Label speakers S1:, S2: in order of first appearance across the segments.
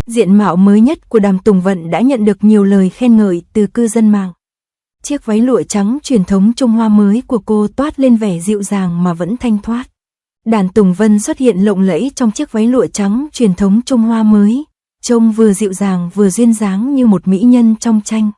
S1: Diện mạo mới nhất của Đàm Tùng Vận đã nhận được nhiều lời khen ngợi từ cư dân mạng. Chiếc váy lụa trắng truyền thống Trung Hoa mới của cô toát lên vẻ dịu dàng mà vẫn thanh thoát. Đàm Tùng Vân xuất hiện lộng lẫy trong chiếc váy lụa trắng truyền thống Trung Hoa mới, trông vừa dịu dàng vừa duyên dáng như một mỹ nhân trong tranh.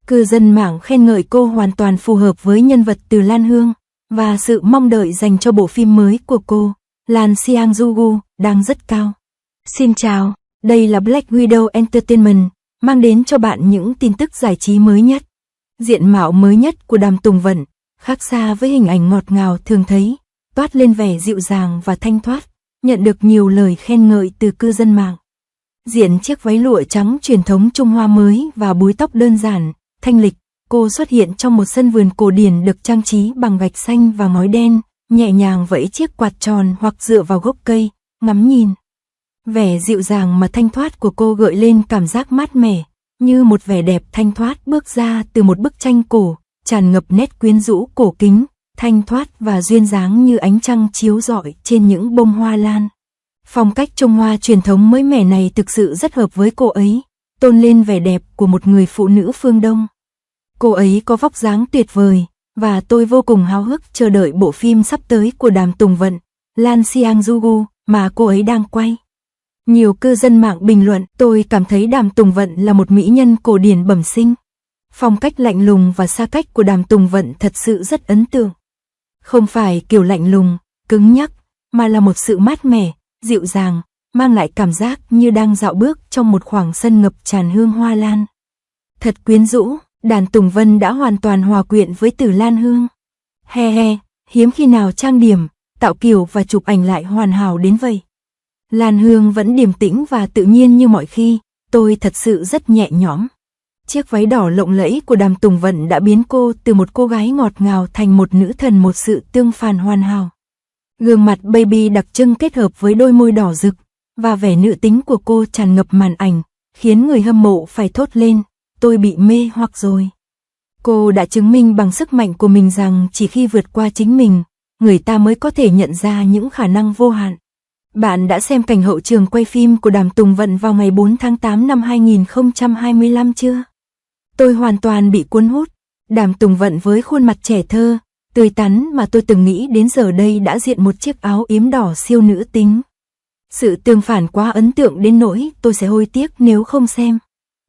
S1: Cư dân mạng khen ngợi cô hoàn toàn phù hợp với nhân vật Từ Lan Hương, và sự mong đợi dành cho bộ phim mới của cô, Lan Xiang Jugu, đang rất cao. Xin chào, đây là Black Widow Entertainment, mang đến cho bạn những tin tức giải trí mới nhất. Diện mạo mới nhất của Đàm Tùng Vận, khác xa với hình ảnh ngọt ngào thường thấy, toát lên vẻ dịu dàng và thanh thoát, nhận được nhiều lời khen ngợi từ cư dân mạng. Diện chiếc váy lụa trắng truyền thống Trung Hoa mới và búi tóc đơn giản, thanh lịch, cô xuất hiện trong một sân vườn cổ điển được trang trí bằng gạch xanh và ngói đen, nhẹ nhàng vẫy chiếc quạt tròn hoặc dựa vào gốc cây, ngắm nhìn. Vẻ dịu dàng mà thanh thoát của cô gợi lên cảm giác mát mẻ, như một vẻ đẹp thanh thoát bước ra từ một bức tranh cổ, tràn ngập nét quyến rũ cổ kính, thanh thoát và duyên dáng như ánh trăng chiếu rọi trên những bông hoa lan. Phong cách Trung Hoa truyền thống mới mẻ này thực sự rất hợp với cô ấy, tôn lên vẻ đẹp của một người phụ nữ phương Đông. Cô ấy có vóc dáng tuyệt vời, và tôi vô cùng háo hức chờ đợi bộ phim sắp tới của Đàm Tùng Vận, Lan Xiang Jugu, mà cô ấy đang quay. Nhiều cư dân mạng bình luận, tôi cảm thấy Đàm Tùng Vận là một mỹ nhân cổ điển bẩm sinh. Phong cách lạnh lùng và xa cách của Đàm Tùng Vận thật sự rất ấn tượng. Không phải kiểu lạnh lùng, cứng nhắc, mà là một sự mát mẻ, dịu dàng, mang lại cảm giác như đang dạo bước trong một khoảng sân ngập tràn hương hoa lan. Thật quyến rũ, Đàm Tùng Vân đã hoàn toàn hòa quyện với Từ Lan Hương. He he, hiếm khi nào trang điểm, tạo kiểu và chụp ảnh lại hoàn hảo đến vậy. Lan Hương vẫn điềm tĩnh và tự nhiên như mọi khi, tôi thật sự rất nhẹ nhõm. Chiếc váy đỏ lộng lẫy của Đàm Tùng Vận đã biến cô từ một cô gái ngọt ngào thành một nữ thần, một sự tương phản hoàn hảo. Gương mặt baby đặc trưng kết hợp với đôi môi đỏ rực, và vẻ nữ tính của cô tràn ngập màn ảnh, khiến người hâm mộ phải thốt lên, tôi bị mê hoặc rồi. Cô đã chứng minh bằng sức mạnh của mình rằng chỉ khi vượt qua chính mình, người ta mới có thể nhận ra những khả năng vô hạn. Bạn đã xem cảnh hậu trường quay phim của Đàm Tùng Vận vào ngày 4 tháng 8 năm 2025 chưa? Tôi hoàn toàn bị cuốn hút. Đàm Tùng Vận với khuôn mặt trẻ thơ, tươi tắn mà tôi từng nghĩ đến giờ đây đã diện một chiếc áo yếm đỏ siêu nữ tính. Sự tương phản quá ấn tượng đến nỗi tôi sẽ hối tiếc nếu không xem.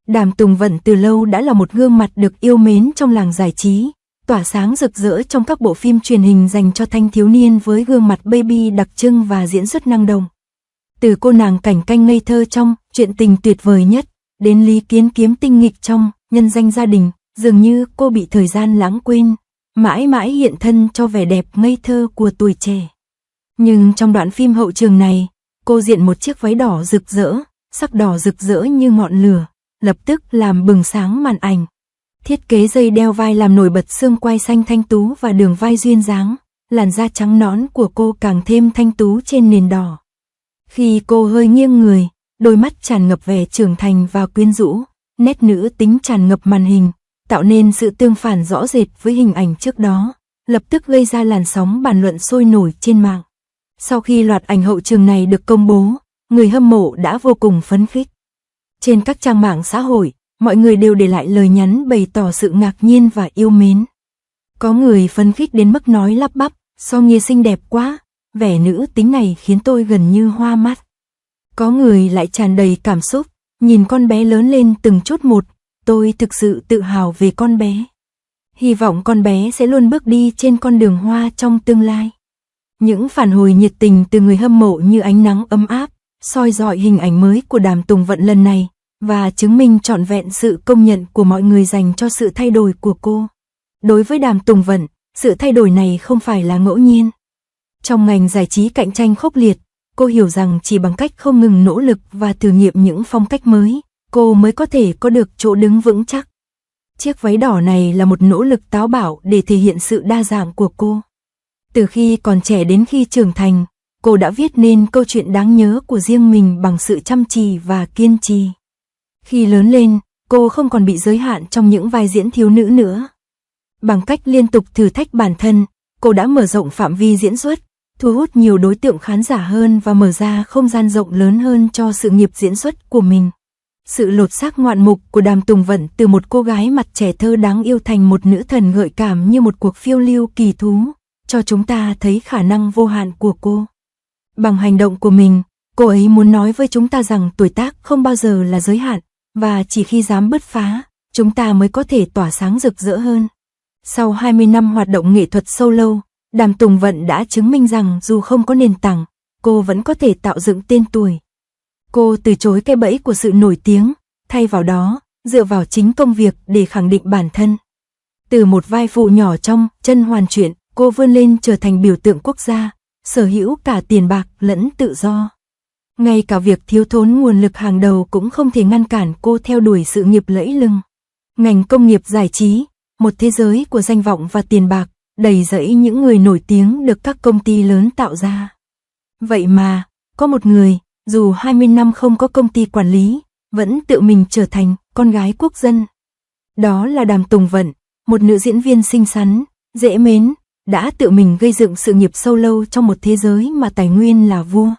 S1: Đàm Tùng Vận từ lâu đã là một gương mặt được yêu mến trong làng giải trí, tỏa sáng rực rỡ trong các bộ phim truyền hình dành cho thanh thiếu niên với gương mặt baby đặc trưng và diễn xuất năng động. Từ cô nàng cảnh canh ngây thơ trong Chuyện tình tuyệt vời nhất, đến Lý Kiến Kiếm tinh nghịch trong Nhân danh gia đình, dường như cô bị thời gian lãng quên, mãi mãi hiện thân cho vẻ đẹp ngây thơ của tuổi trẻ. Nhưng trong đoạn phim hậu trường này, cô diện một chiếc váy đỏ rực rỡ, sắc đỏ rực rỡ như ngọn lửa, lập tức làm bừng sáng màn ảnh. Thiết kế dây đeo vai làm nổi bật xương quai xanh thanh tú và đường vai duyên dáng, làn da trắng nõn của cô càng thêm thanh tú trên nền đỏ. Khi cô hơi nghiêng người, đôi mắt tràn ngập vẻ trưởng thành và quyến rũ, nét nữ tính tràn ngập màn hình, tạo nên sự tương phản rõ rệt với hình ảnh trước đó, lập tức gây ra làn sóng bàn luận sôi nổi trên mạng. Sau khi loạt ảnh hậu trường này được công bố, người hâm mộ đã vô cùng phấn khích. Trên các trang mạng xã hội, mọi người đều để lại lời nhắn bày tỏ sự ngạc nhiên và yêu mến. Có người phấn khích đến mức nói lắp bắp, So Nghia xinh đẹp quá, vẻ nữ tính này khiến tôi gần như hoa mắt. Có người lại tràn đầy cảm xúc, nhìn con bé lớn lên từng chút một, tôi thực sự tự hào về con bé. Hy vọng con bé sẽ luôn bước đi trên con đường hoa trong tương lai. Những phản hồi nhiệt tình từ người hâm mộ như ánh nắng ấm áp, soi rọi hình ảnh mới của Đàm Tùng Vận lần này, và chứng minh trọn vẹn sự công nhận của mọi người dành cho sự thay đổi của cô. Đối với Đàm Tùng Vận, sự thay đổi này không phải là ngẫu nhiên. Trong ngành giải trí cạnh tranh khốc liệt, cô hiểu rằng chỉ bằng cách không ngừng nỗ lực và thử nghiệm những phong cách mới, cô mới có thể có được chỗ đứng vững chắc. Chiếc váy đỏ này là một nỗ lực táo bạo để thể hiện sự đa dạng của cô. Từ khi còn trẻ đến khi trưởng thành, cô đã viết nên câu chuyện đáng nhớ của riêng mình bằng sự chăm chỉ và kiên trì. Khi lớn lên, cô không còn bị giới hạn trong những vai diễn thiếu nữ nữa. Bằng cách liên tục thử thách bản thân, cô đã mở rộng phạm vi diễn xuất, thu hút nhiều đối tượng khán giả hơn và mở ra không gian rộng lớn hơn cho sự nghiệp diễn xuất của mình. Sự lột xác ngoạn mục của Đàm Tùng Vận từ một cô gái mặt trẻ thơ đáng yêu thành một nữ thần gợi cảm như một cuộc phiêu lưu kỳ thú, cho chúng ta thấy khả năng vô hạn của cô. Bằng hành động của mình, cô ấy muốn nói với chúng ta rằng tuổi tác không bao giờ là giới hạn, và chỉ khi dám bứt phá, chúng ta mới có thể tỏa sáng rực rỡ hơn. Sau 20 năm hoạt động nghệ thuật solo, Đàm Tùng Vận đã chứng minh rằng dù không có nền tảng, cô vẫn có thể tạo dựng tên tuổi. Cô từ chối cái bẫy của sự nổi tiếng, thay vào đó, dựa vào chính công việc để khẳng định bản thân. Từ một vai phụ nhỏ trong Chân Hoàn Truyện, cô vươn lên trở thành biểu tượng quốc gia, sở hữu cả tiền bạc lẫn tự do. Ngay cả việc thiếu thốn nguồn lực hàng đầu cũng không thể ngăn cản cô theo đuổi sự nghiệp lẫy lừng. Ngành công nghiệp giải trí, một thế giới của danh vọng và tiền bạc, đầy rẫy những người nổi tiếng được các công ty lớn tạo ra. Vậy mà, có một người, dù 20 năm không có công ty quản lý, vẫn tự mình trở thành con gái quốc dân. Đó là Đàm Tùng Vận, một nữ diễn viên xinh xắn, dễ mến, đã tự mình gây dựng sự nghiệp solo trong một thế giới mà tài nguyên là vua.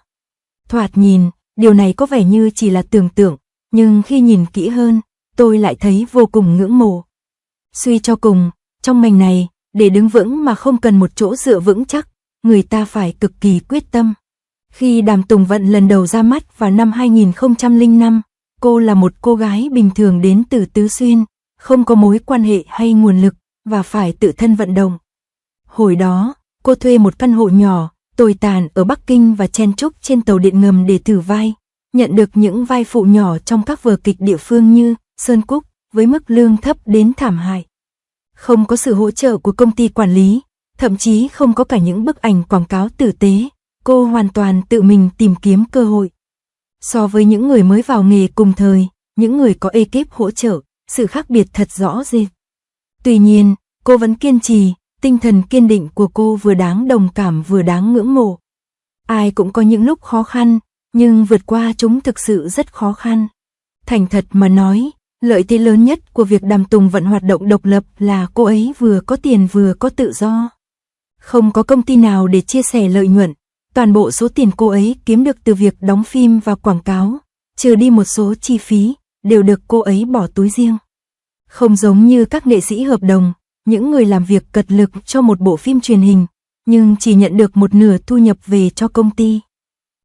S1: Thoạt nhìn, điều này có vẻ như chỉ là tưởng tượng, nhưng khi nhìn kỹ hơn, tôi lại thấy vô cùng ngưỡng mộ. Suy cho cùng, trong ngành này, để đứng vững mà không cần một chỗ dựa vững chắc, người ta phải cực kỳ quyết tâm. Khi Đàm Tùng Vận lần đầu ra mắt vào năm 2005, cô là một cô gái bình thường đến từ Tứ Xuyên, không có mối quan hệ hay nguồn lực, và phải tự thân vận động. Hồi đó, cô thuê một căn hộ nhỏ, tồi tàn ở Bắc Kinh và chen chúc trên tàu điện ngầm để thử vai, nhận được những vai phụ nhỏ trong các vở kịch địa phương như Sơn Cúc, với mức lương thấp đến thảm hại. Không có sự hỗ trợ của công ty quản lý, thậm chí không có cả những bức ảnh quảng cáo tử tế, cô hoàn toàn tự mình tìm kiếm cơ hội. So với những người mới vào nghề cùng thời, những người có ekip hỗ trợ, sự khác biệt thật rõ rệt. Tuy nhiên, cô vẫn kiên trì, tinh thần kiên định của cô vừa đáng đồng cảm vừa đáng ngưỡng mộ. Ai cũng có những lúc khó khăn, nhưng vượt qua chúng thực sự rất khó khăn. Thành thật mà nói, lợi thế lớn nhất của việc Đàm Tùng Vận hoạt động độc lập là cô ấy vừa có tiền vừa có tự do. Không có công ty nào để chia sẻ lợi nhuận, toàn bộ số tiền cô ấy kiếm được từ việc đóng phim và quảng cáo, trừ đi một số chi phí, đều được cô ấy bỏ túi riêng. Không giống như các nghệ sĩ hợp đồng, những người làm việc cật lực cho một bộ phim truyền hình, nhưng chỉ nhận được một nửa thu nhập về cho công ty.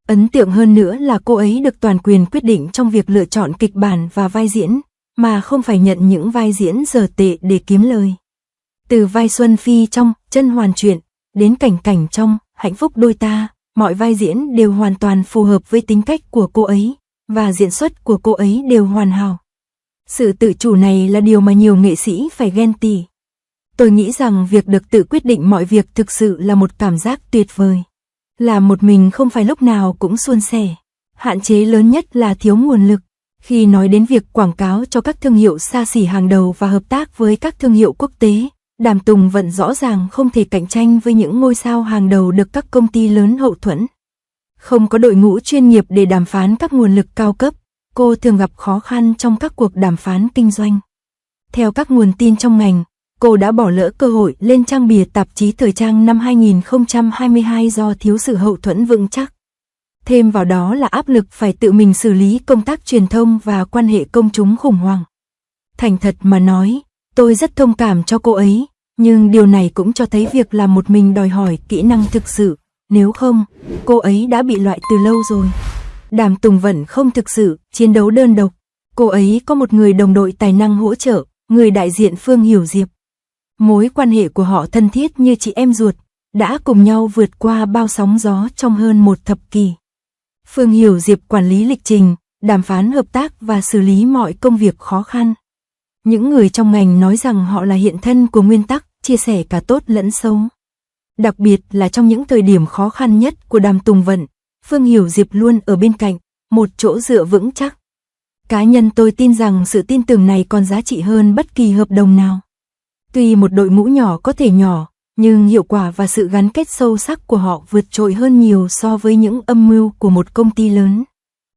S1: Ấn tượng hơn nữa là cô ấy được toàn quyền quyết định trong việc lựa chọn kịch bản và vai diễn, mà không phải nhận những vai diễn dở tệ để kiếm lời. Từ vai Xuân Phi trong Chân Hoàn Truyện, đến Cảnh Cảnh trong Hạnh Phúc Đôi Ta, mọi vai diễn đều hoàn toàn phù hợp với tính cách của cô ấy, và diễn xuất của cô ấy đều hoàn hảo. Sự tự chủ này là điều mà nhiều nghệ sĩ phải ghen tị. Tôi nghĩ rằng việc được tự quyết định mọi việc thực sự là một cảm giác tuyệt vời. Làm một mình không phải lúc nào cũng suôn sẻ. Hạn chế lớn nhất là thiếu nguồn lực. Khi nói đến việc quảng cáo cho các thương hiệu xa xỉ hàng đầu và hợp tác với các thương hiệu quốc tế, Đàm Tùng Vận rõ ràng không thể cạnh tranh với những ngôi sao hàng đầu được các công ty lớn hậu thuẫn. Không có đội ngũ chuyên nghiệp để đàm phán các nguồn lực cao cấp, cô thường gặp khó khăn trong các cuộc đàm phán kinh doanh. Theo các nguồn tin trong ngành, cô đã bỏ lỡ cơ hội lên trang bìa tạp chí thời trang năm 2022 do thiếu sự hậu thuẫn vững chắc. Thêm vào đó là áp lực phải tự mình xử lý công tác truyền thông và quan hệ công chúng khủng hoảng. Thành thật mà nói, tôi rất thông cảm cho cô ấy, nhưng điều này cũng cho thấy việc làm một mình đòi hỏi kỹ năng thực sự, nếu không, cô ấy đã bị loại từ lâu rồi. Đàm Tùng Vận không thực sự chiến đấu đơn độc, cô ấy có một người đồng đội tài năng hỗ trợ, người đại diện Phương Hiểu Diệp. Mối quan hệ của họ thân thiết như chị em ruột, đã cùng nhau vượt qua bao sóng gió trong hơn một thập kỷ. Phương Hiểu Diệp quản lý lịch trình, đàm phán hợp tác và xử lý mọi công việc khó khăn. Những người trong ngành nói rằng họ là hiện thân của nguyên tắc, chia sẻ cả tốt lẫn xấu. Đặc biệt là trong những thời điểm khó khăn nhất của Đàm Tùng Vận, Phương Hiểu Diệp luôn ở bên cạnh, một chỗ dựa vững chắc. Cá nhân tôi tin rằng sự tin tưởng này còn giá trị hơn bất kỳ hợp đồng nào. Tuy một đội ngũ nhỏ có thể nhỏ, nhưng hiệu quả và sự gắn kết sâu sắc của họ vượt trội hơn nhiều so với những âm mưu của một công ty lớn.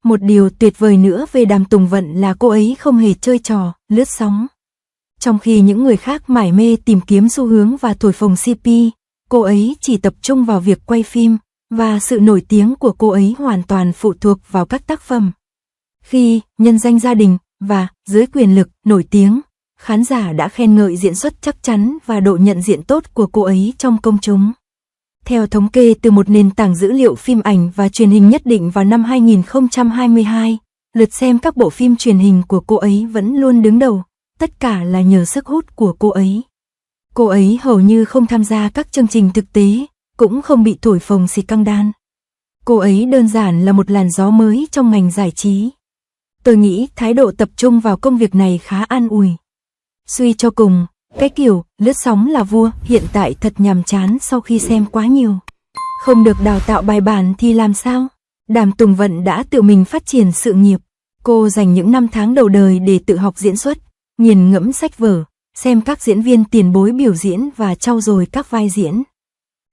S1: Một điều tuyệt vời nữa về Đàm Tùng Vận là cô ấy không hề chơi trò, lướt sóng. Trong khi những người khác mải mê tìm kiếm xu hướng và thổi phồng CP, cô ấy chỉ tập trung vào việc quay phim, và sự nổi tiếng của cô ấy hoàn toàn phụ thuộc vào các tác phẩm. Khi nhân danh gia đình và dưới quyền lực nổi tiếng, khán giả đã khen ngợi diễn xuất chắc chắn và độ nhận diện tốt của cô ấy trong công chúng. Theo thống kê từ một nền tảng dữ liệu phim ảnh và truyền hình nhất định vào năm 2022, lượt xem các bộ phim truyền hình của cô ấy vẫn luôn đứng đầu, tất cả là nhờ sức hút của cô ấy. Cô ấy hầu như không tham gia các chương trình thực tế, cũng không bị thổi phồng scandal. Cô ấy đơn giản là một làn gió mới trong ngành giải trí. Tôi nghĩ thái độ tập trung vào công việc này khá an ủi. Suy cho cùng, cái kiểu lướt sóng là vua hiện tại thật nhàm chán sau khi xem quá nhiều. Không được đào tạo bài bản thì làm sao? Đàm Tùng Vận đã tự mình phát triển sự nghiệp. Cô dành những năm tháng đầu đời để tự học diễn xuất, nghiền ngẫm sách vở, xem các diễn viên tiền bối biểu diễn và trau dồi các vai diễn.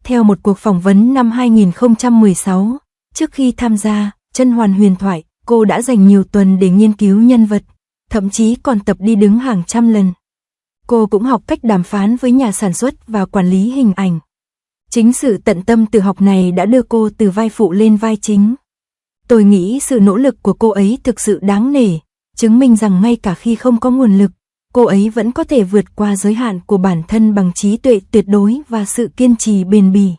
S1: Theo một cuộc phỏng vấn năm 2016, trước khi tham gia Chân Hoàn huyền thoại, cô đã dành nhiều tuần để nghiên cứu nhân vật, thậm chí còn tập đi đứng hàng trăm lần. Cô cũng học cách đàm phán với nhà sản xuất và quản lý hình ảnh. Chính sự tận tâm tự học này đã đưa cô từ vai phụ lên vai chính. Tôi nghĩ sự nỗ lực của cô ấy thực sự đáng nể, chứng minh rằng ngay cả khi không có nguồn lực, cô ấy vẫn có thể vượt qua giới hạn của bản thân bằng trí tuệ tuyệt đối và sự kiên trì bền bỉ.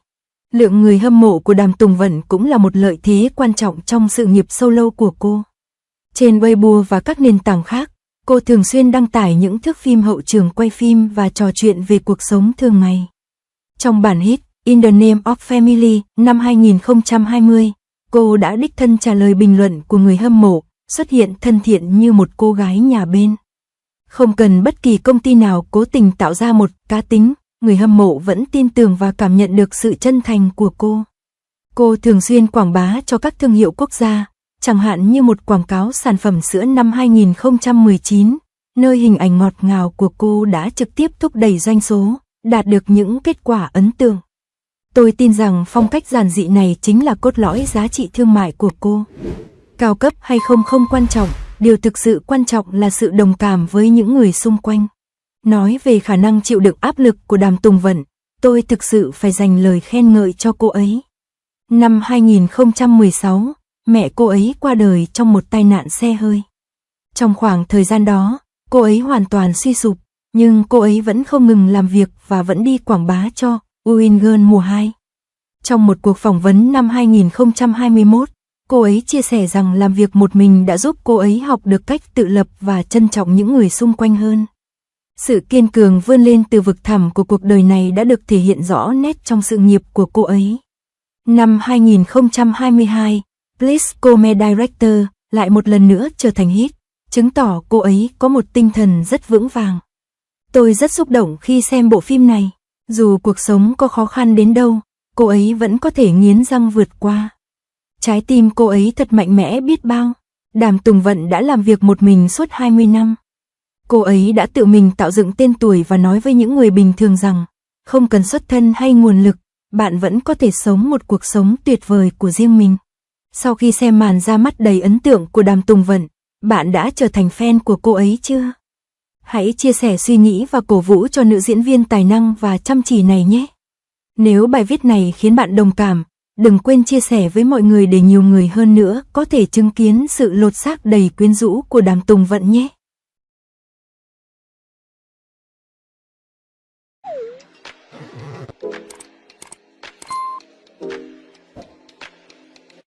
S1: Lượng người hâm mộ của Đàm Tùng Vận cũng là một lợi thế quan trọng trong sự nghiệp solo của cô. Trên Weibo và các nền tảng khác, cô thường xuyên đăng tải những thước phim hậu trường quay phim và trò chuyện về cuộc sống thường ngày. Trong bản hit In the Name of Family năm 2020, cô đã đích thân trả lời bình luận của người hâm mộ, xuất hiện thân thiện như một cô gái nhà bên. Không cần bất kỳ công ty nào cố tình tạo ra một cá tính, người hâm mộ vẫn tin tưởng và cảm nhận được sự chân thành của cô. Cô thường xuyên quảng bá cho các thương hiệu quốc gia, chẳng hạn như một quảng cáo sản phẩm sữa năm 2019, nơi hình ảnh ngọt ngào của cô đã trực tiếp thúc đẩy doanh số, đạt được những kết quả ấn tượng. Tôi tin rằng phong cách giản dị này chính là cốt lõi giá trị thương mại của cô. Cao cấp hay không quan trọng, điều thực sự quan trọng là sự đồng cảm với những người xung quanh. Nói về khả năng chịu đựng áp lực của Đàm Tùng Vận, tôi thực sự phải dành lời khen ngợi cho cô ấy. Năm 2016, mẹ cô ấy qua đời trong một tai nạn xe hơi. Trong khoảng thời gian đó, cô ấy hoàn toàn suy sụp, nhưng cô ấy vẫn không ngừng làm việc và vẫn đi quảng bá cho Win Girl mùa 2. Trong một cuộc phỏng vấn năm 2021, cô ấy chia sẻ rằng làm việc một mình đã giúp cô ấy học được cách tự lập và trân trọng những người xung quanh hơn. Sự kiên cường vươn lên từ vực thẳm của cuộc đời này đã được thể hiện rõ nét trong sự nghiệp của cô ấy. Năm 2022, Please Come Director lại một lần nữa trở thành hit, chứng tỏ cô ấy có một tinh thần rất vững vàng. Tôi rất xúc động khi xem bộ phim này, dù cuộc sống có khó khăn đến đâu, cô ấy vẫn có thể nghiến răng vượt qua. Trái tim cô ấy thật mạnh mẽ biết bao. Đàm Tùng Vận đã làm việc một mình suốt 20 năm. Cô ấy đã tự mình tạo dựng tên tuổi và nói với những người bình thường rằng, không cần xuất thân hay nguồn lực, bạn vẫn có thể sống một cuộc sống tuyệt vời của riêng mình. Sau khi xem màn ra mắt đầy ấn tượng của Đàm Tùng Vận, bạn đã trở thành fan của cô ấy chưa? Hãy chia sẻ suy nghĩ và cổ vũ cho nữ diễn viên tài năng và chăm chỉ này nhé. Nếu bài viết này khiến bạn đồng cảm, đừng quên chia sẻ với mọi người để nhiều người hơn nữa có thể chứng kiến sự lột xác đầy quyến rũ của Đàm Tùng Vận nhé.